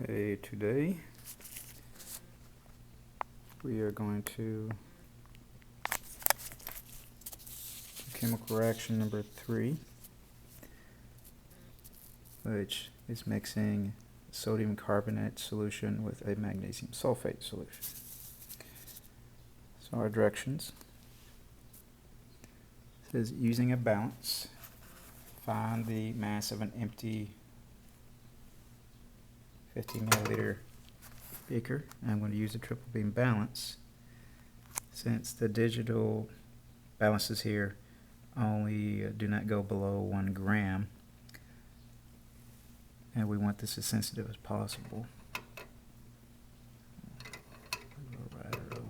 Okay, today we are going to do chemical reaction number 3, which is mixing sodium carbonate solution with a magnesium sulfate solution. So our directions says using a balance, find the mass of an empty 50 milliliter beaker. I'm going to use a triple beam balance since the digital balances here only do not go below 1 gram, and we want this as sensitive as possible. We'll write it over.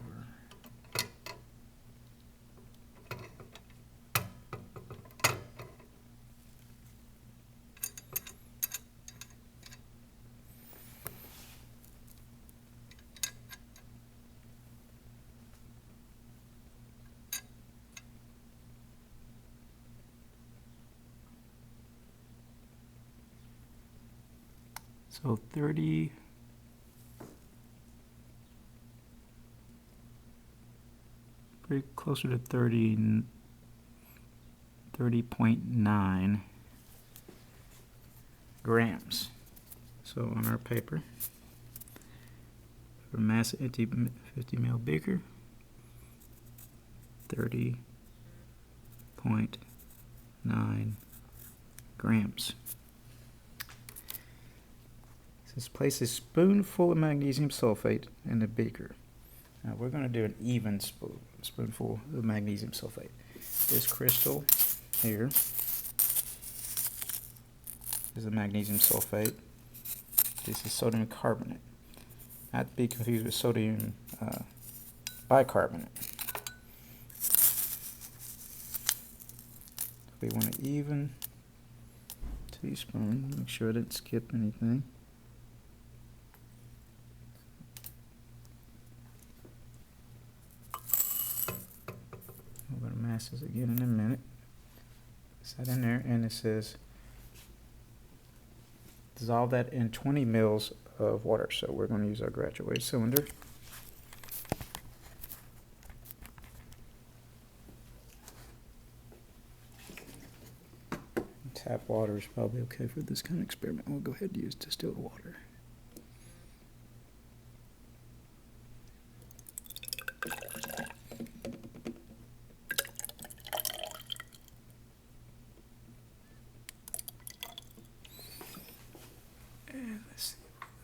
So 30 pretty closer to 30.9 grams. So on our paper, for mass of empty 50 ml beaker, 30.9 grams. Let's place a spoonful of magnesium sulfate in the beaker. Now we're going to do an even spoonful of magnesium sulfate. This crystal here is the magnesium sulfate. This is sodium carbonate. Not to be confused with sodium bicarbonate. We want an even teaspoon. Make sure I didn't skip anything. Masses again in a minute. Set in there, and it says dissolve that in 20 mils of water. So we're going to use our graduated cylinder. Tap water is probably okay for this kind of experiment. We'll go ahead and use distilled water. Let's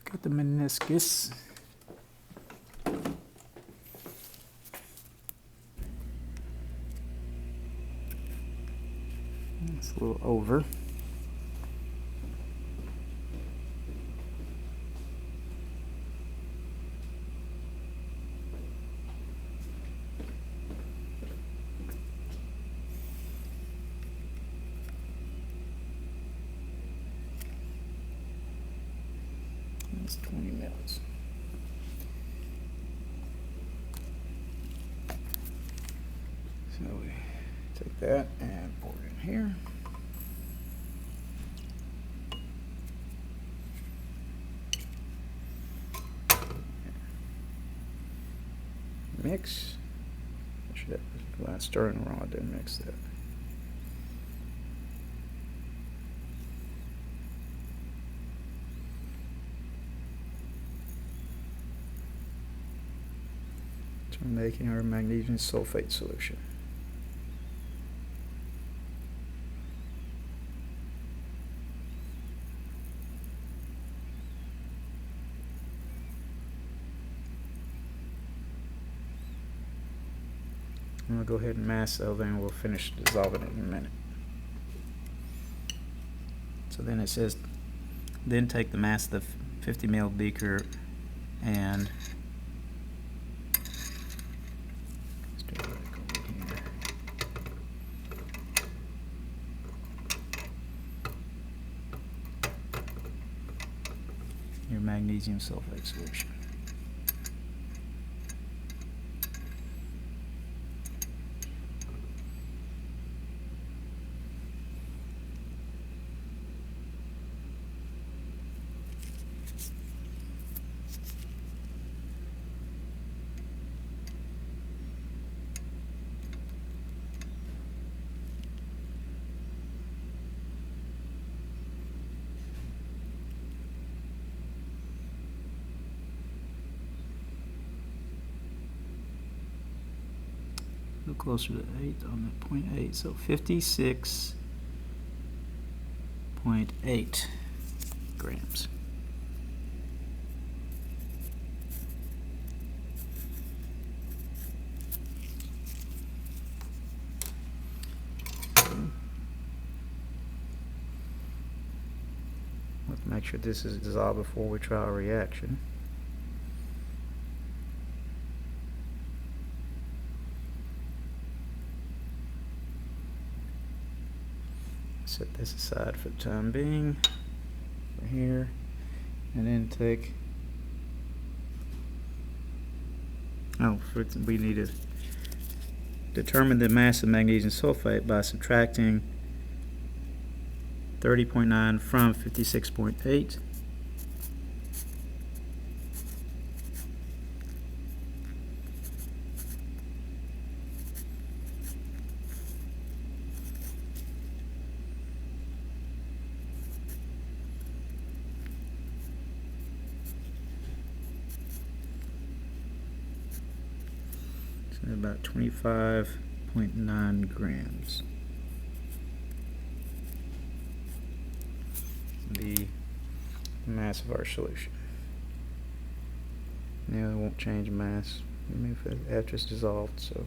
look at the meniscus. It's a little over. That's 20 mils. So we take that and pour it in here. Mix. I should have a glass stirring rod to mix that. We're making our magnesium sulfate solution. I'm going to go ahead and mass over, and we'll finish dissolving it in a minute. So then it says, then take the mass of the 50 ml beaker and your magnesium sulfate solution. little closer to 8 on that 0.8. So 56.8 grams. Let's make sure this is dissolved before we try our reaction. Set this aside for the time being. Over here, and then take. We need to determine the mass of magnesium sulfate by subtracting 30.9 from 56.8. So about 25.9 grams. The mass of our solution. Now it won't change mass after it's dissolved, so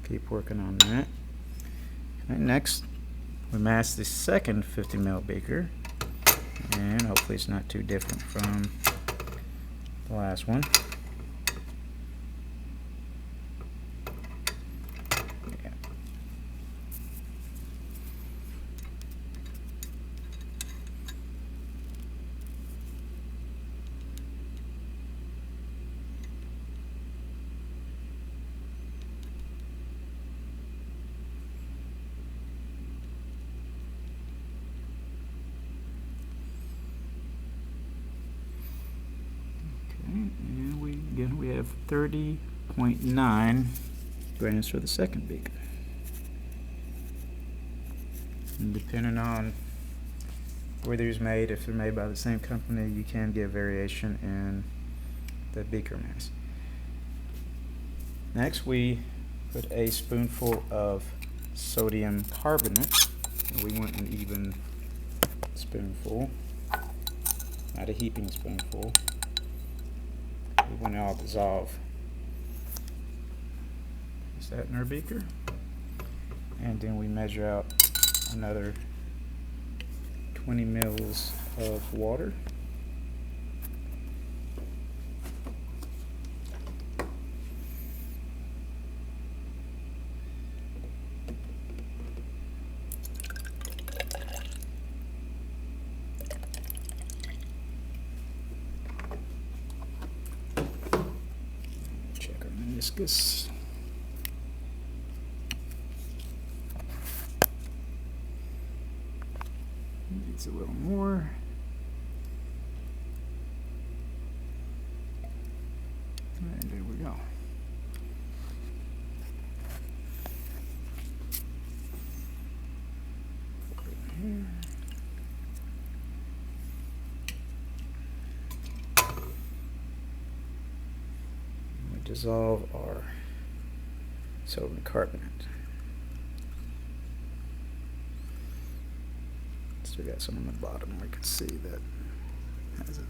keep working on that. Okay, next we mass the second 50 ml beaker, and hopefully it's not too different from the last one. And we have 30.9 grams for the second beaker. And depending on where these are made, if they're made by the same company, you can get variation in the beaker mass. Next, we put a spoonful of sodium carbonate, and we want an even spoonful, not a heaping spoonful. We want it all dissolve. Place that in our beaker, and then we measure out another 20 mils of water. Check our meniscus. Needs a little more. And there we go. Put it here. We dissolve our sodium carbonate. Still got some on the bottom. We can see that has it.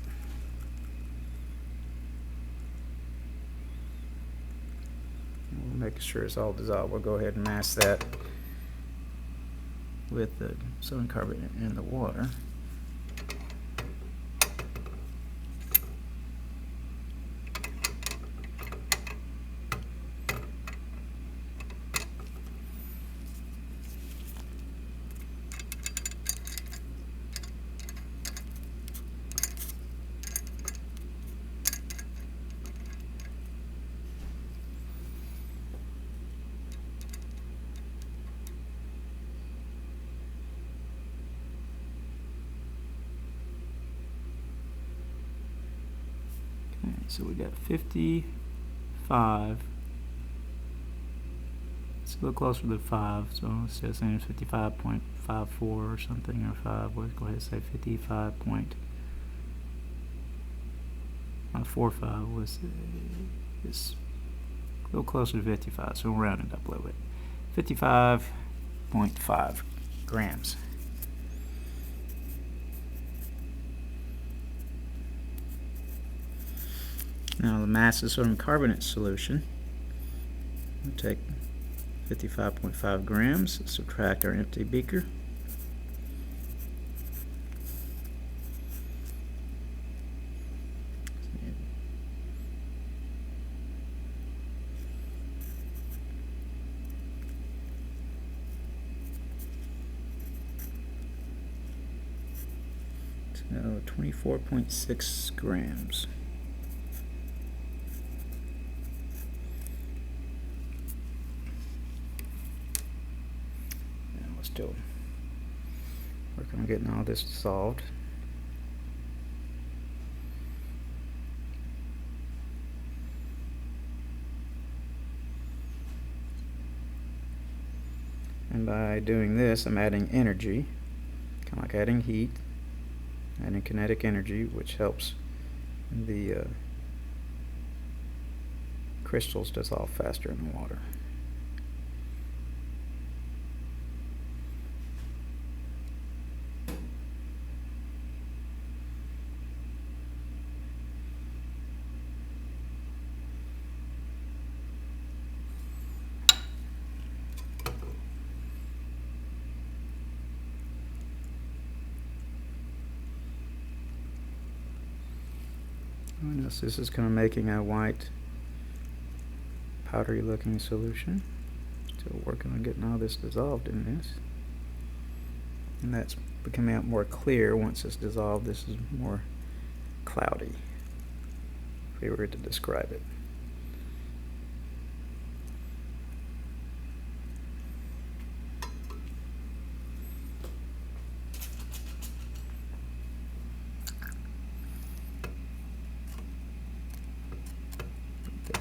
We'll make sure it's all dissolved. We'll go ahead and mask that with the sodium carbonate in the water. So we got 55. It's a little closer to 5, so instead of saying 55.54 or something, or 5, we'll go ahead and say 55.5. My 4.5 was is a little closer to 55, so we'll round it up a little bit. 55.5 grams. Now the mass of sodium carbonate solution. We'll take 55.5 grams, subtract our empty beaker. So 24.6 grams. Now we're still working on getting all this dissolved. And by doing this, I'm adding energy, kind of like adding heat. Adding kinetic energy, which helps the crystals dissolve faster in the water. Notice this is kind of making a white powdery looking solution. Still working on getting all this dissolved in this. And that's becoming out more clear once it's dissolved. This is more cloudy, if we were to describe it.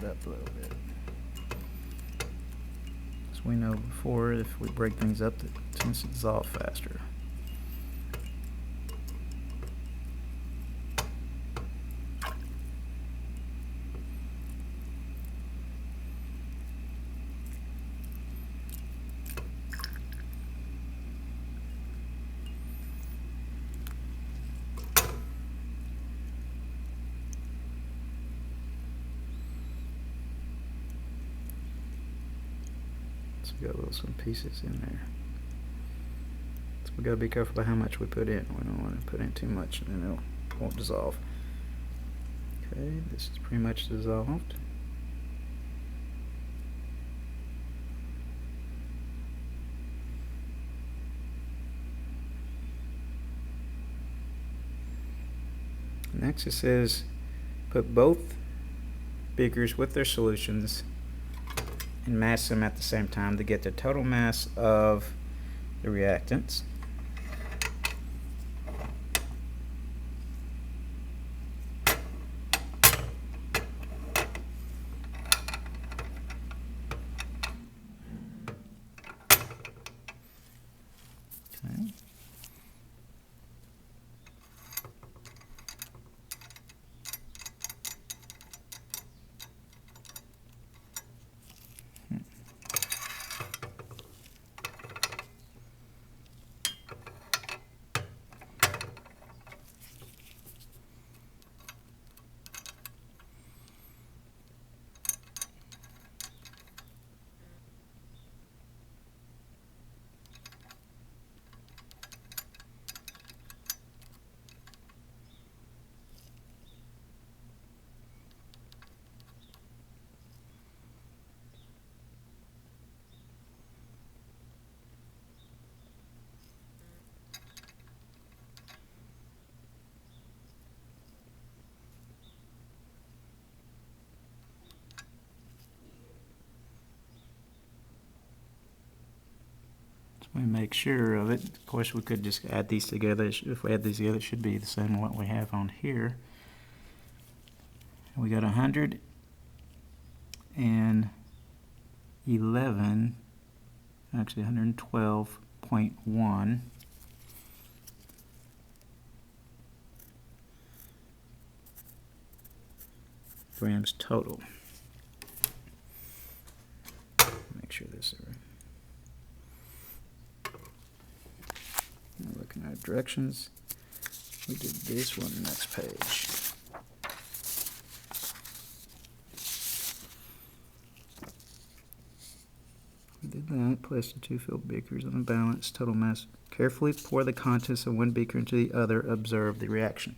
Up a little bit. As we know before, if we break things up, it tends to dissolve faster. So we got some pieces in there. So we got to be careful about how much we put in. We don't want to put in too much, and then it won't dissolve. Okay, this is pretty much dissolved. Next it says put both beakers with their solutions and mass them at the same time to get the total mass of the reactants. Okay. We make sure of it. Of course, we could just add these together. If we add these together, it should be the same what we have on here. We got 111, actually 112.1. grams total. Make sure this is right. Now looking at directions, we did this one next page. We did that. Place the two filled beakers on a balance, total mass. Carefully pour the contents of one beaker into the other. Observe the reaction.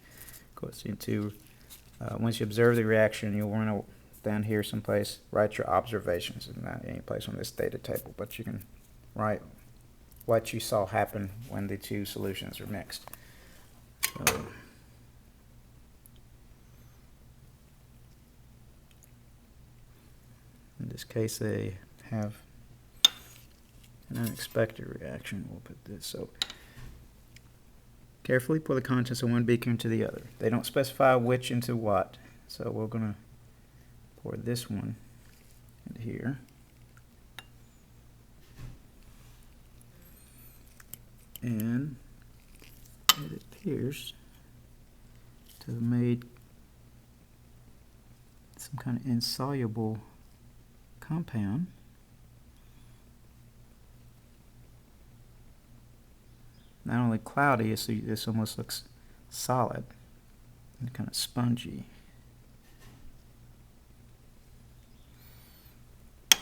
Of course, once you observe the reaction, you'll want to, down here someplace, write your observations. It's not any place on this data table, but you can write what you saw happen when the two solutions are mixed. So, in this case, they have an unexpected reaction. We'll put this. So, carefully pour the contents of one beaker into the other. They don't specify which into what. So we're going to pour this one into here. And it appears to have made some kind of insoluble compound. Not only cloudy, so this almost looks solid and kind of spongy. So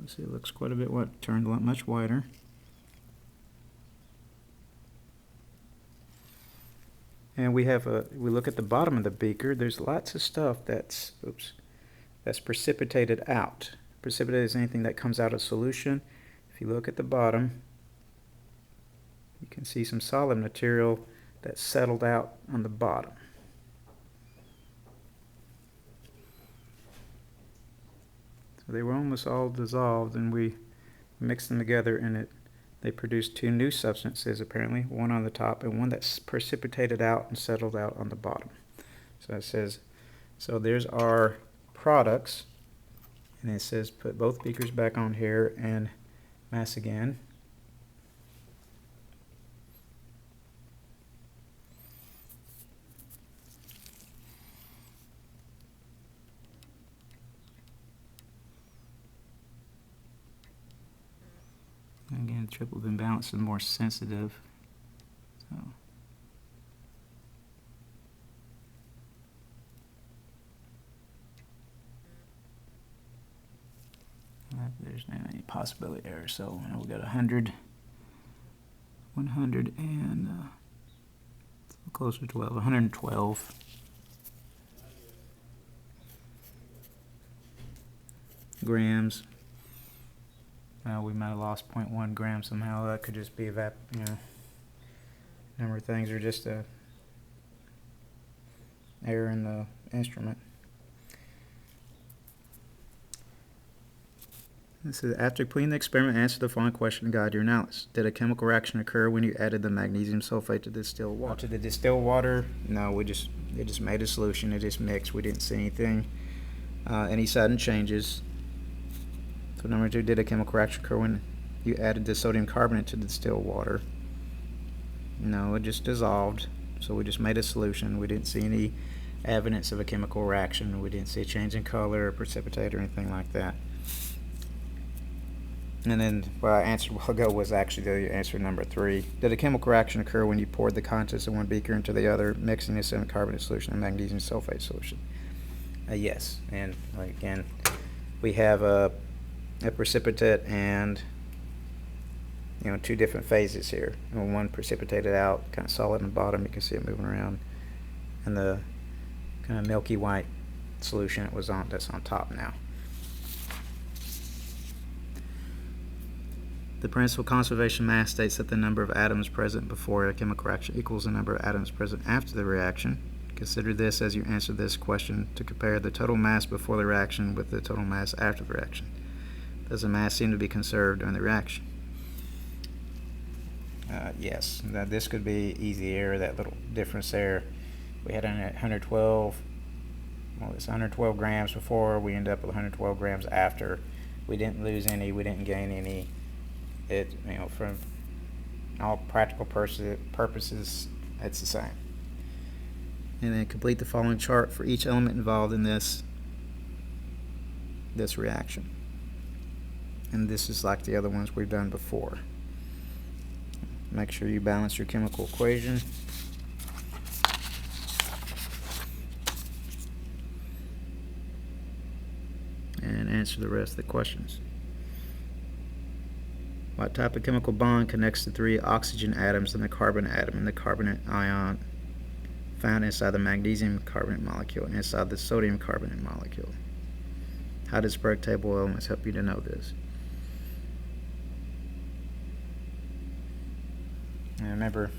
see, it looks quite a bit turned a lot much whiter. And we look at the bottom of the beaker. There's lots of stuff that's precipitated out. Precipitated is anything that comes out of solution. If you look at the bottom, you can see some solid material that settled out on the bottom. So they were almost all dissolved, and we mixed them together, and they produced two new substances, apparently, one on the top and one that's precipitated out and settled out on the bottom. So it says, so there's our products, and it says put both beakers back on here and mass again. Again, triple beam balance is more sensitive. So there's not any possibility error. So we got 100, 100, and closer to 12, 112. Grams. We might have lost 0.1 grams somehow. That could just be number of things, or just a error in the instrument. This is after completing the experiment, answer the following question to guide your analysis. Did a chemical reaction occur when you added the magnesium sulfate to distilled water? To the distilled water, no, it just made a solution. It just mixed. We didn't see anything, any sudden changes. So number 2, did a chemical reaction occur when you added the sodium carbonate to the distilled water? No, it just dissolved. So we just made a solution. We didn't see any evidence of a chemical reaction. We didn't see a change in color or precipitate or anything like that. And then what I answered a while ago was actually the answer number 3. Did a chemical reaction occur when you poured the contents of one beaker into the other, mixing the sodium carbonate solution and magnesium sulfate solution? Yes. And again, we have a precipitate and two different phases here. And one precipitated out, kind of solid in the bottom, you can see it moving around, and the kind of milky white solution that's on top now. The principal conservation mass states that the number of atoms present before a chemical reaction equals the number of atoms present after the reaction. Consider this as you answer this question to compare the total mass before the reaction with the total mass after the reaction. Does the mass seem to be conserved during the reaction? Yes. Now this could be easy error, that little difference there. We had 112, well, it's 112 grams before. We end up with 112 grams after. We didn't lose any. We didn't gain any. From all practical purposes, it's the same. and then complete the following chart for each element involved in this reaction. And this is like the other ones we've done before. Make sure you balance your chemical equation. And answer the rest of the questions. What type of chemical bond connects the 3 oxygen atoms and the carbon atom and the carbonate ion found inside the magnesium carbonate molecule and inside the sodium carbonate molecule? How does periodic table elements help you to know this? And remember,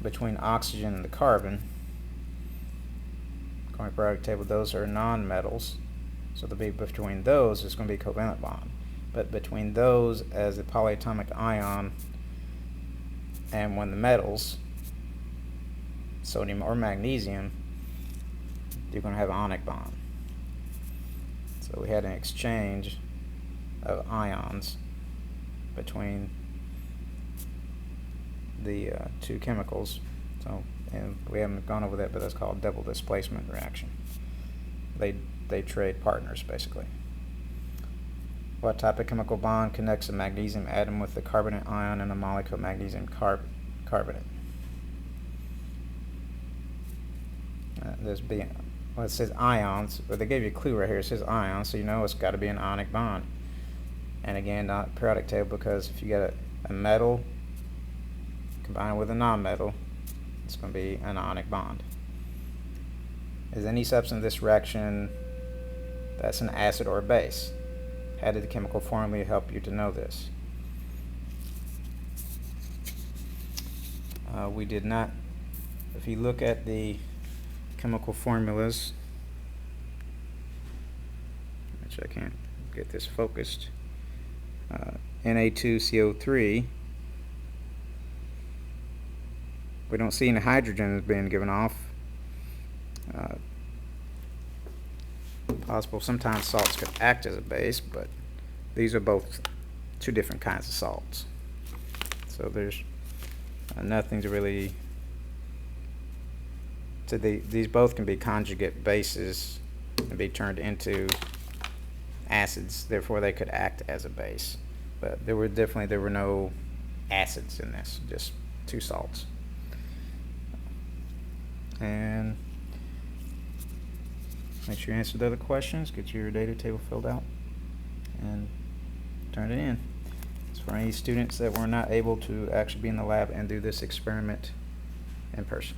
between oxygen and the carbon, according to periodic table, those are non-metals. So between those is going to be a covalent bond. But between those as a polyatomic ion and when the metals, sodium or magnesium, you're going to have an ionic bond. So we had an exchange of ions between the two chemicals. So, and we haven't gone over that, but that's called double displacement reaction. They trade partners basically. What type of chemical bond connects a magnesium atom with the carbonate ion and a molecule of magnesium carbonate? Well, it says ions, but they gave you a clue right here. It says ions, so you know it's got to be an ionic bond. And again, not periodic table, because if you get a metal combined with a non-metal, it's going to be an ionic bond. Is any substance in this reaction that's an acid or a base? How did the chemical formula help you to know this? We did not. If you look at the chemical formulas, which I can't get this focused, Na2CO3, we don't see any hydrogen being given off. Possible sometimes salts could act as a base, but these are both two different kinds of salts. So there's nothing to really. So these both can be conjugate bases and be turned into acids. Therefore, they could act as a base. But there were no acids in this, just two salts. And make sure you answer the other questions, get your data table filled out, and turn it in. It's for any students that were not able to actually be in the lab and do this experiment in person.